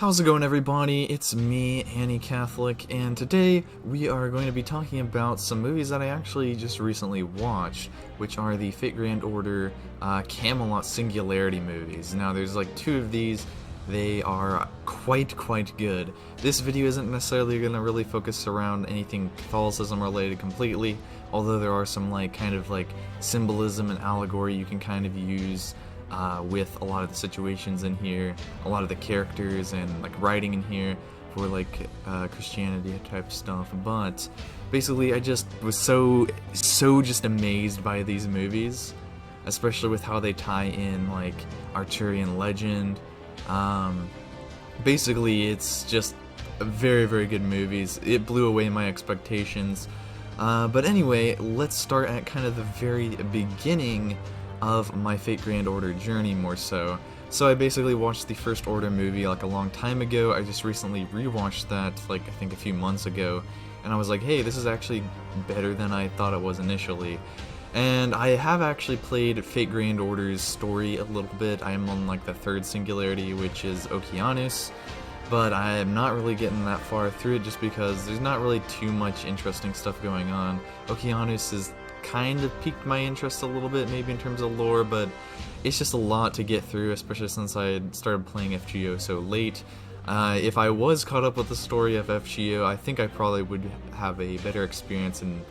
How's it going, everybody? It's me, Annie Catholic, and today we are going to be talking about some movies that I actually just recently watched, which are the Fate Grand Order Camelot Singularity movies. Now, there's like two of these. They are quite good. This video isn't necessarily going to really focus around anything Catholicism related completely, although there are some kind of symbolism and allegory you can kind of use with a lot of the situations in here, a lot of the characters and writing in here for Christianity type stuff. But basically, I just was so just amazed by these movies, especially with how they tie in Arthurian legend. Basically, it's just very good movies. It blew away my expectations. But anyway, let's start at kind of the very beginning of my Fate Grand Order journey, more so. So I basically watched the First Order movie a long time ago. I just recently rewatched that I think a few months ago, and I was like, hey, this is actually better than I thought it was initially. And I have actually played Fate Grand Order's story a little bit. I am on the third singularity, which is Okeanos, but I am not really getting that far through it just because there's not really too much interesting stuff going on. Okeanos is kind of piqued my interest a little bit, maybe in terms of lore, but it's just a lot to get through, especially since I started playing FGO so late. If I was caught up with the story of FGO, I think I probably would have a better experience and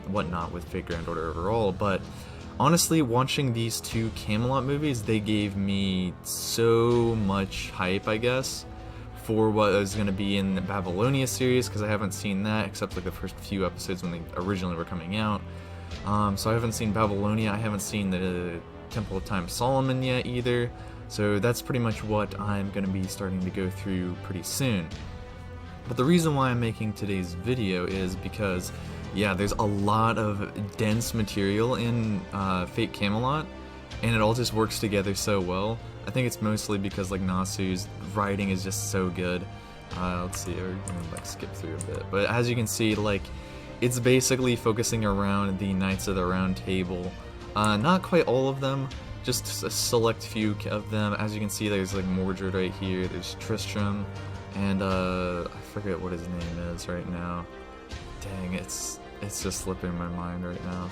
whatnot with Fate Grand Order overall. But honestly, watching these two Camelot movies, they gave me so much hype, I guess, for what was going to be in the Babylonia series, because I haven't seen that except the first few episodes when they originally were coming out. So I haven't seen Babylonia, I haven't seen the Temple of Time Solomon yet either, so that's pretty much what I'm going to be starting to go through pretty soon. But the reason why I'm making today's video is because, yeah, there's a lot of dense material in Fate Camelot, and it all just works together so well. I think it's mostly because Nasu's writing is just so good. Let's see, we're gonna skip through a bit, but as you can see, it's basically focusing around the Knights of the Round Table. Not quite all of them, just a select few of them. As you can see, there's Mordred right here, there's Tristram, and I forget what his name is right now. Dang, it's just slipping my mind right now.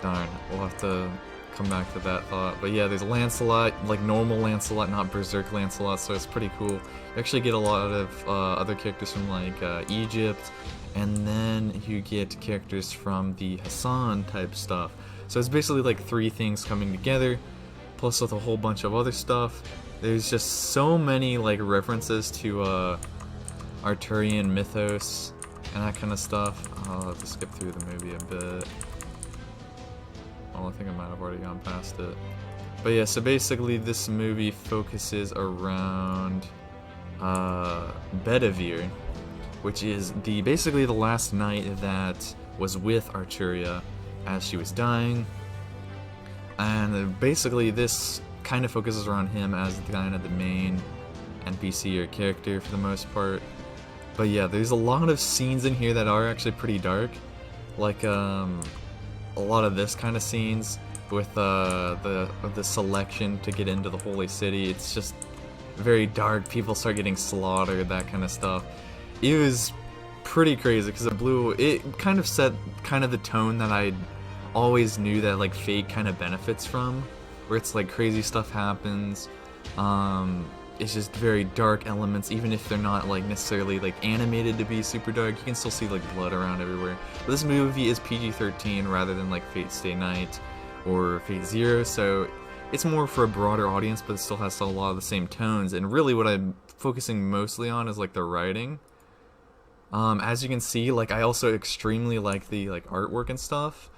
Darn, we'll have to come back to that thought. But yeah, there's Lancelot, normal Lancelot, not Berserk Lancelot, so it's pretty cool. You actually get a lot of other characters from Egypt, and then you get characters from the Hassan type stuff. So it's basically three things coming together, plus with a whole bunch of other stuff. There's just so many references to Arthurian mythos and that kind of stuff. I'll have to skip through the movie a bit. I think I might have already gone past it. But yeah, so basically this movie focuses around Bedivere, which is basically the last knight that was with Arturia as she was dying. And basically this kind of focuses around him as the main NPC or character for the most part. But yeah, there's a lot of scenes in here that are actually pretty dark. A lot of this kind of scenes with the selection to get into the holy city. It's just very dark. People start getting slaughtered, that kind of stuff. It was pretty crazy because it kind of set the tone that I always knew that Fate kind of benefits from, where it's crazy stuff happens. It's just very dark elements, even if they're not necessarily animated to be super dark. You can still see blood around everywhere. But this movie is PG-13 rather than Fate Stay Night or Fate Zero, so it's more for a broader audience, but it still has a lot of the same tones. And really what I'm focusing mostly on is the writing. As you can see, I also extremely like the artwork and stuff,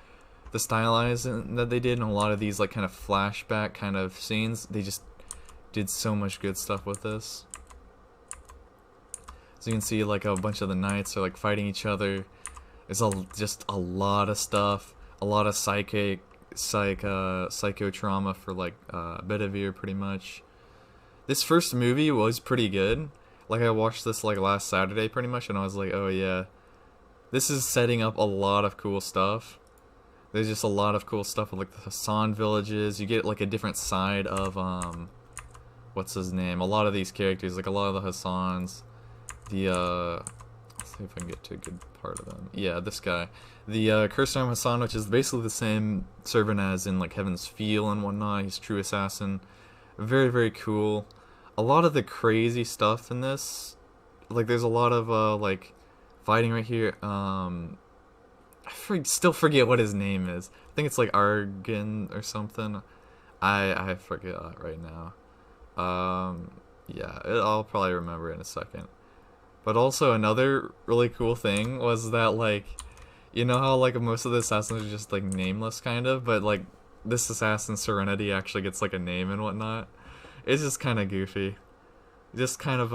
the stylized that they did in a lot of these kind of flashback kind of scenes. They just did so much good stuff with this. So you can see a bunch of the knights are fighting each other. There's just a lot of stuff, a lot of psycho trauma for Bedivere pretty much. This first movie was pretty good. I watched this last Saturday pretty much, and I was oh yeah, this is setting up a lot of cool stuff. There's just a lot of cool stuff with the Hassan villages. You get a different side of what's his name? A lot of these characters, like a lot of the Hassans, the let's see if I can get to a good part of them. Yeah, this guy, the Cursed Arm Hassan, which is basically the same servant as in like Heaven's Feel and whatnot. He's true assassin. Very, very cool. A lot of the crazy stuff in this, like there's a lot of like fighting right here. Still forget what his name is. I think it's like Argan or something. I forget right now. Yeah, I'll probably remember in a second. But also another really cool thing was that like, you know how like most of the assassins are just like nameless kind of, but like this assassin Serenity actually gets like a name and whatnot. It's just kind of goofy. Just kind of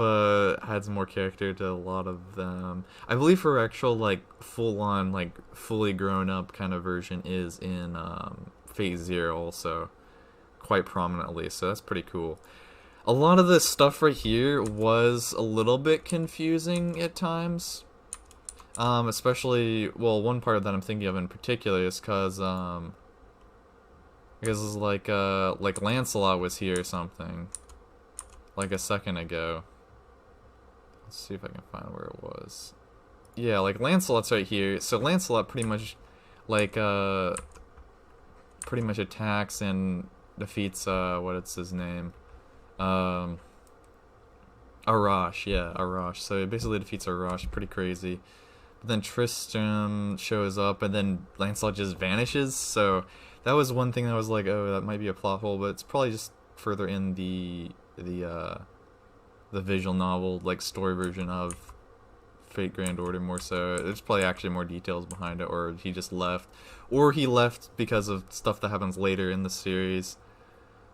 adds more character to a lot of them. I believe her actual like full-on like fully grown up kind of version is in Phase Zero also, quite prominently. So that's pretty cool. A lot of this stuff right here was a little bit confusing at times. Especially, well, one part that I'm thinking of in particular is because like Lancelot was here or something like a second ago. Let's see if I can find where it was. Yeah, like Lancelot's right here. So Lancelot pretty much like pretty much attacks and defeats what is his name? Arash, yeah, Arash. So it basically defeats Arash, pretty crazy. But then Tristram shows up and then Lancelot just vanishes. So that was one thing that was like, oh, that might be a plot hole, but it's probably just further in the visual novel like story version of Fate Grand Order more so. There's probably actually more details behind it, or he just left, or he left because of stuff that happens later in the series.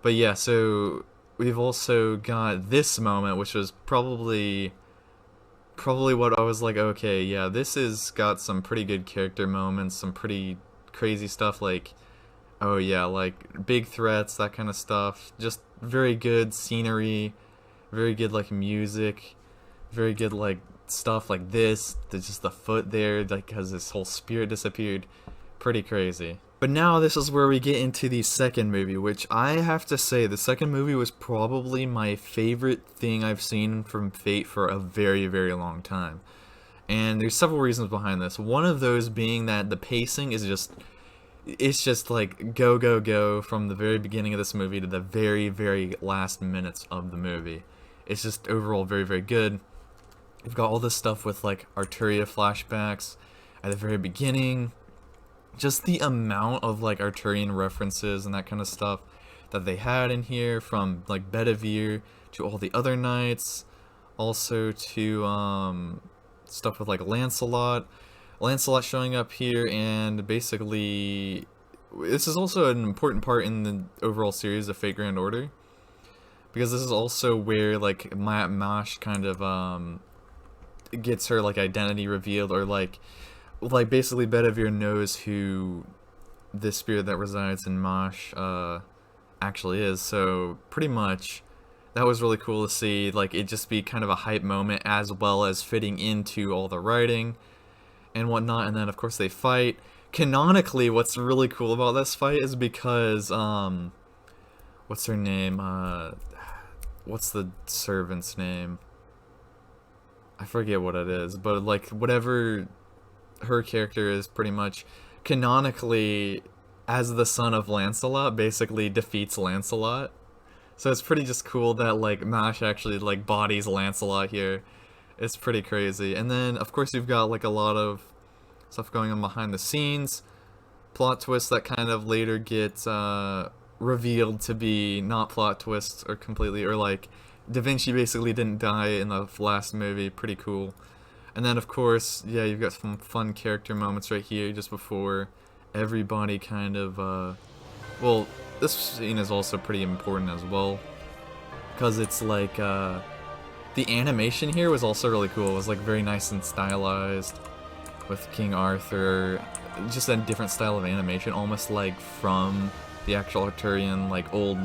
But yeah, so we've also got this moment, which was probably what I was like, okay, yeah, this has got some pretty good character moments, some pretty crazy stuff, like, oh yeah, like big threats, that kind of stuff. Just very good scenery, very good like music, very good like stuff like this. There's just the foot there, like because his whole spirit disappeared. Pretty crazy. But now this is where we get into the second movie, which I have to say the second movie was probably my favorite thing I've seen from Fate for a very, very long time. And there's several reasons behind this. One of those being that the pacing is it's just like go, go, go from the very beginning of this movie to the very, very last minutes of the movie. It's just overall very, very good. You've got all this stuff with like Arturia flashbacks at the very beginning. Just the amount of like Arthurian references and that kind of stuff that they had in here, from like Bedivere to all the other knights, also to stuff with like Lancelot showing up here, and basically this is also an important part in the overall series of Fate Grand Order, because this is also where like Mash kind of gets her like identity revealed, or like basically Bedivere knows who this spirit that resides in Mosh actually is. So pretty much that was really cool to see, like it just be kind of a hype moment as well as fitting into all the writing and whatnot. And then of course they fight. Canonically, what's really cool about this fight is because what's her name? What's the servant's name? I forget what it is, but like whatever her character is, pretty much canonically as the son of Lancelot basically defeats Lancelot. So it's pretty just cool that like Mash actually like bodies Lancelot here. It's pretty crazy. And then of course you've got like a lot of stuff going on behind the scenes, plot twists that kind of later get revealed to be not plot twists or completely, or like Da Vinci basically didn't die in the last movie. Pretty cool. And then of course, yeah, you've got some fun character moments right here just before everybody kind of well, this scene is also pretty important as well, because it's like the animation here was also really cool. It was like very nice and stylized with King Arthur, just a different style of animation, almost like from the actual Arthurian like old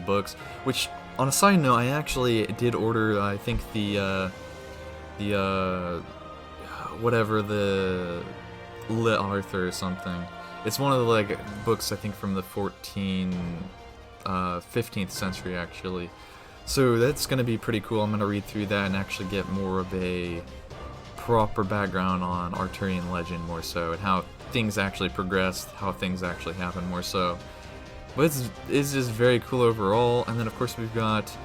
books. Which, on a side note, I actually did order I think the whatever, the Lit Arthur or something. It's one of the like books I think from the 14 15th century actually. So that's going to be pretty cool. I'm going to read through that and actually get more of a proper background on Arthurian legend more so, and how things actually progressed, how things actually happened more so. But it's just very cool overall. And then of course we've got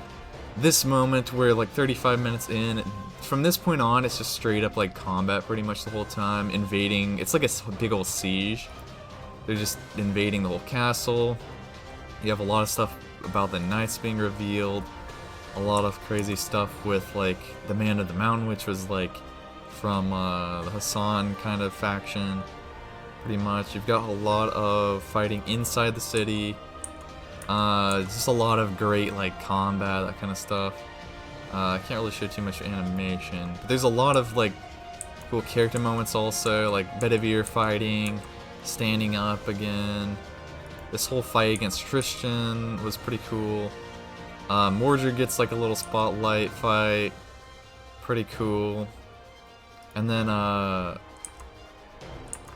this moment where like 35 minutes in, from this point on it's just straight up like combat pretty much the whole time, invading. It's like a big old siege. They're just invading the whole castle. You have a lot of stuff about the knights being revealed, a lot of crazy stuff with like the Man of the Mountain, which was like from the Hassan kind of faction pretty much. You've got a lot of fighting inside the city, just a lot of great like combat, that kind of stuff. I can't really show too much animation, but there's a lot of like cool character moments also, like Bedivere fighting, standing up again. This whole fight against Tristan was pretty cool. Mordred gets like a little spotlight fight, pretty cool. And then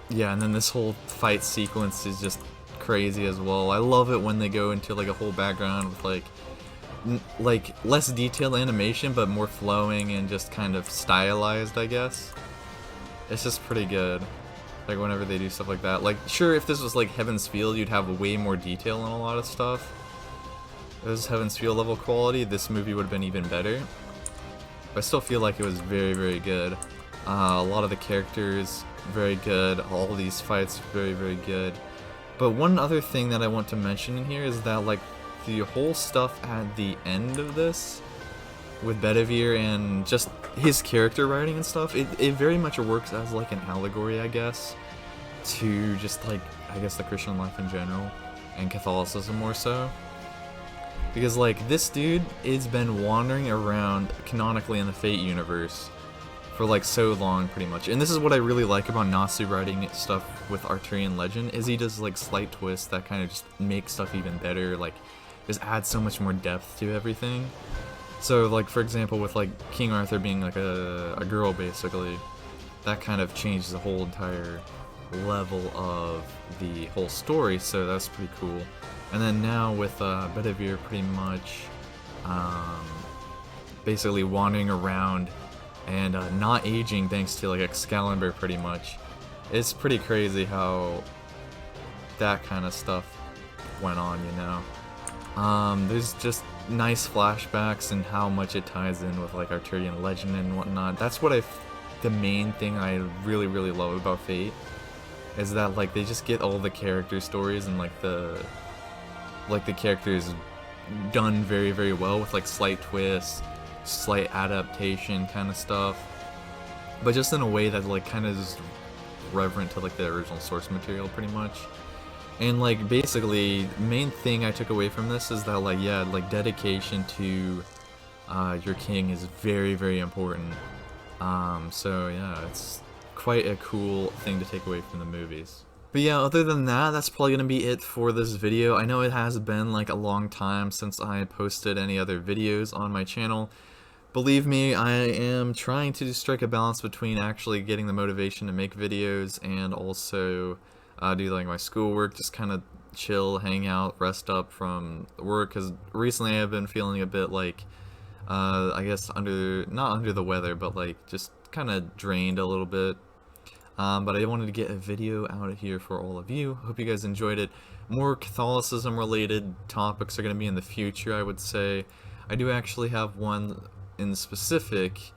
yeah, and then this whole fight sequence is just crazy as well. I love it when they go into like a whole background with like less detailed animation but more flowing and just kind of stylized, I guess. It's just pretty good. Like whenever they do stuff like that. Like sure, if this was like Heaven's Field, you'd have way more detail on a lot of stuff. If it was Heaven's Field level quality, this movie would have been even better. But I still feel like it was very, very good. A lot of the characters, very good. All these fights, very, very good. But one other thing that I want to mention in here is that like the whole stuff at the end of this, with Bedivere and just his character writing and stuff, it very much works as like an allegory, I guess, to just like, I guess, the Christian life in general, and Catholicism more so. Because like, this dude has been wandering around canonically in the Fate universe for like so long pretty much. And this is what I really like about Natsu writing stuff with Arthurian legend, is he does like slight twists that kind of just make stuff even better, like just add so much more depth to everything. So like, for example, with like King Arthur being like a girl basically, that kind of changes the whole entire level of the whole story, so that's pretty cool. And then now with Bedivere pretty much basically wandering around and not aging thanks to like Excalibur pretty much. It's pretty crazy how that kind of stuff went on, you know. There's just nice flashbacks and how much it ties in with like Arthurian legend and whatnot. That's what the main thing I really, really love about Fate, is that like they just get all the character stories and like the characters done very, very well with like slight twists, slight adaptation kind of stuff, but just in a way that like kind of is reverent to like the original source material pretty much. And like basically main thing I took away from this is that like, yeah, like dedication to your king is very, very important. So yeah, it's quite a cool thing to take away from the movies. But yeah, other than that, that's probably gonna be it for this video. I know it has been like a long time since I posted any other videos on my channel. Believe me, I am trying to strike a balance between actually getting the motivation to make videos and also do like my schoolwork, just kind of chill, hang out, rest up from work, because recently I've been feeling a bit like, I guess not under the weather, but like just kind of drained a little bit. But I wanted to get a video out of here for all of you. Hope you guys enjoyed it. More Catholicism related topics are going to be in the future, I would say. I do actually have one in specific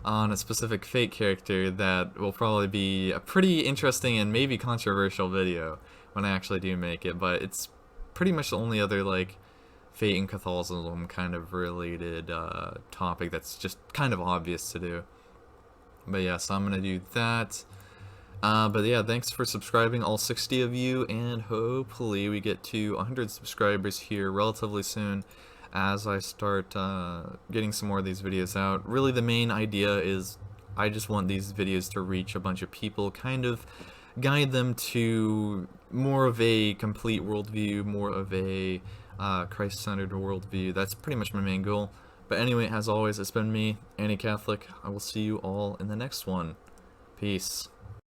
on a specific Fate character that will probably be a pretty interesting and maybe controversial video when I actually do make it, but it's pretty much the only other like Fate and Catholicism kind of related topic that's just kind of obvious to do. But yeah, so I'm gonna do that. But yeah, thanks for subscribing, all 60 of you, and hopefully we get to 100 subscribers here relatively soon as I start getting some more of these videos out. Really, the main idea is I just want these videos to reach a bunch of people, kind of guide them to more of a complete worldview, more of a Christ-centered worldview. That's pretty much my main goal. But anyway, as always, it's been me, Anti-Catholic. I will see you all in the next one. Peace.